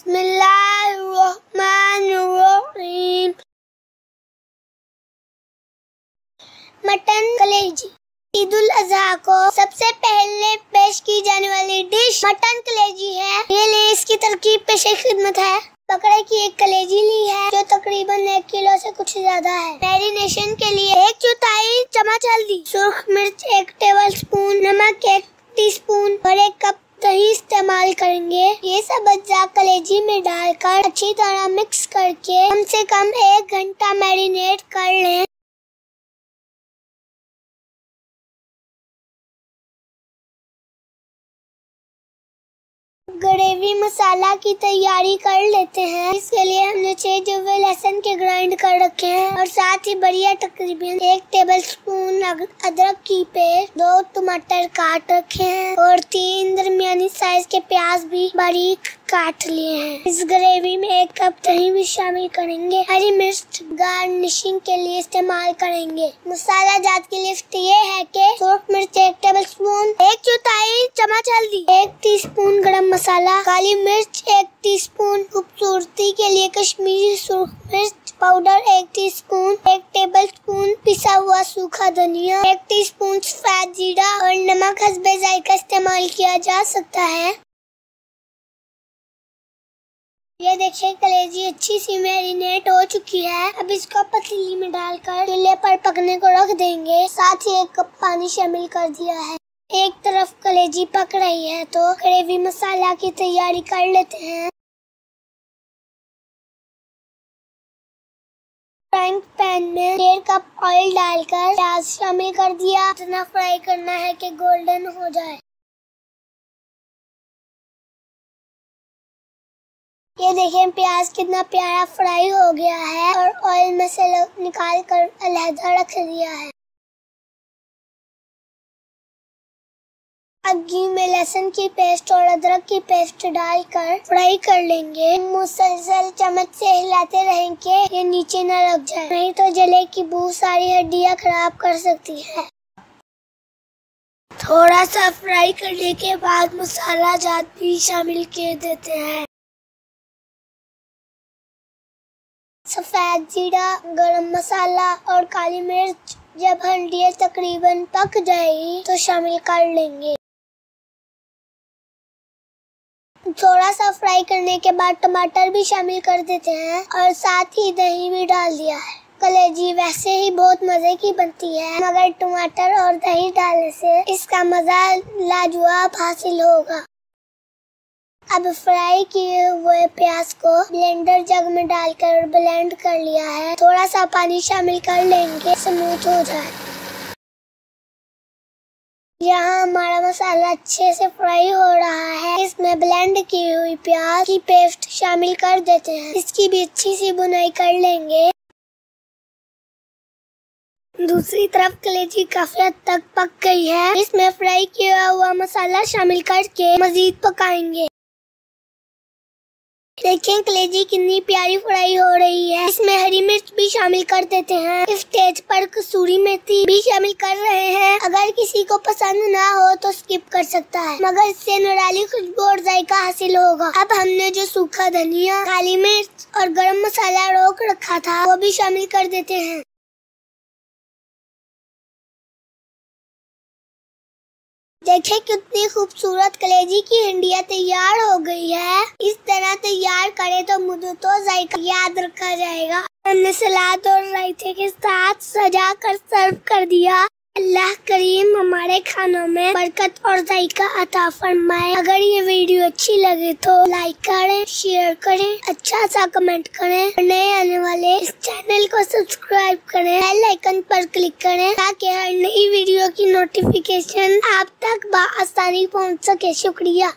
बिस्मिल्लाहिर्रहमानिर्रहीम। मटन कलेजी। ईद उल अजहा को सबसे पहले पेश की जाने वाली डिश मटन कलेजी है। ये लिए इसकी तरकीब पेश खिदमत है। बकरे की एक कलेजी ली है जो तकरीबन 1 किलो से कुछ ज्यादा है। मैरिनेशन के लिए 1/4 चम्मच हल्दी, सुर्ख मिर्च 1 टेबल स्पून, नमक 1 टीस्पून और 1 कप दही इस्तेमाल करेंगे। ये सब अज्जा कलेजी में डालकर अच्छी तरह मिक्स करके कम से कम 1 घंटा मैरिनेट कर लें। ग्रेवी मसाला की तैयारी कर लेते हैं। इसके लिए हमने 6 जवे लहसुन के ग्राइंड कर रखे हैं और साथ ही बढ़िया तकरीबन 1 टेबल स्पून अदरक की पेस्ट, 2 टमाटर काट रखे हैं और 3 दरमियानी साइज के प्याज भी बारीक काट लिए हैं। इस ग्रेवी में 1 कप दही भी शामिल करेंगे। हरी मिर्च गार्निशिंग के लिए इस्तेमाल करेंगे। मसाला जात की लिस्ट ये है कि सुर्ख मिर्च 1 टेबल स्पून, 1/4 चम्मच हल्दी, 1 टीस्पून गरम मसाला, काली मिर्च 1 टीस्पून, खूबसूरती के लिए कश्मीरी सुर्ख मिर्च पाउडर 1 टीस्पून, 1 टेबल स्पून पिसा हुआ सूखा धनिया, 1 टीस्पून सफेद जीरा और नमक हस्बे जायका इस्तेमाल किया जा सकता है। ये देखिए कलेजी अच्छी सी मैरिनेट हो चुकी है। अब इसको पतीली में डालकर चूल्हे पर पकने को रख देंगे। साथ ही 1 कप पानी शामिल कर दिया है। एक तरफ कलेजी पक रही है तो ग्रेवी मसाला की तैयारी कर लेते हैं। फ्राइंग पैन में 1.5 कप ऑयल डालकर प्याज शामिल कर दिया। इतना फ्राई करना है कि गोल्डन हो जाए। ये देखें प्याज कितना प्यारा फ्राई हो गया है और ऑयल में से निकाल कर अलहदा रख दिया है। अब घी में लहसुन की पेस्ट और अदरक की पेस्ट डालकर फ्राई कर लेंगे। मुसलसल चम्मच से हिलाते रहें कि ये नीचे न लग जाए, नहीं तो जले की बू सारी हड्डियां खराब कर सकती है। थोड़ा सा फ्राई करने के बाद मसाला जात भी शामिल कर देते हैं। सफेद जीरा, गरम मसाला और काली मिर्च जब हड्डियां तकरीबन पक जाएगी तो शामिल कर लेंगे। थोड़ा सा फ्राई करने के बाद टमाटर भी शामिल कर देते हैं और साथ ही दही भी डाल दिया है। कलेजी वैसे ही बहुत मजे की बनती है मगर टमाटर और दही डालने से इसका मजा लाजवाब हासिल होगा। अब फ्राई किए हुए प्याज को ब्लेंडर जग में डालकर ब्लेंड कर लिया है। थोड़ा सा पानी शामिल कर लेंगे स्मूथ हो जाए। यहाँ हमारा मसाला अच्छे से फ्राई हो रहा है। इसमें ब्लेंड की हुई प्याज की पेस्ट शामिल कर देते हैं। इसकी भी अच्छी सी बुनाई कर लेंगे। दूसरी तरफ कलेजी काफी हद तक पक गई है। इसमें फ्राई किया हुआ मसाला शामिल करके मजीद पकाएंगे। देखें कलेजी कितनी प्यारी फ्राई हो रही है। इसमें हरी मिर्च भी शामिल कर देते हैं। इस स्टेज पर कसूरी मेथी भी शामिल कर रहे हैं। अगर किसी को पसंद ना हो तो स्किप कर सकता है मगर इससे निराली खुशबू और जायका हासिल होगा। अब हमने जो सूखा धनिया, काली मिर्च और गरम मसाला रोक रखा था वो भी शामिल कर देते हैं। देखें कितनी खूबसूरत कलेजी की हंडिया तैयार हो गई है। इस तरह तैयार करें तो मुझे तो जायका याद रखा जाएगा। हमने सलाद और रायते के साथ सजा कर सर्व कर दिया। अल्लाह करीम हमारे खानों में बरकत और जायका अता फरमाए। अगर ये वीडियो अच्छी लगे तो लाइक करें, शेयर करें, अच्छा सा कमेंट करें। नए आने वाले इस चैनल को सब्सक्राइब करें, बेल आइकन पर क्लिक करें ताकि हर नई वीडियो की नोटिफिकेशन आप तक बआसानी पहुंच सके। शुक्रिया।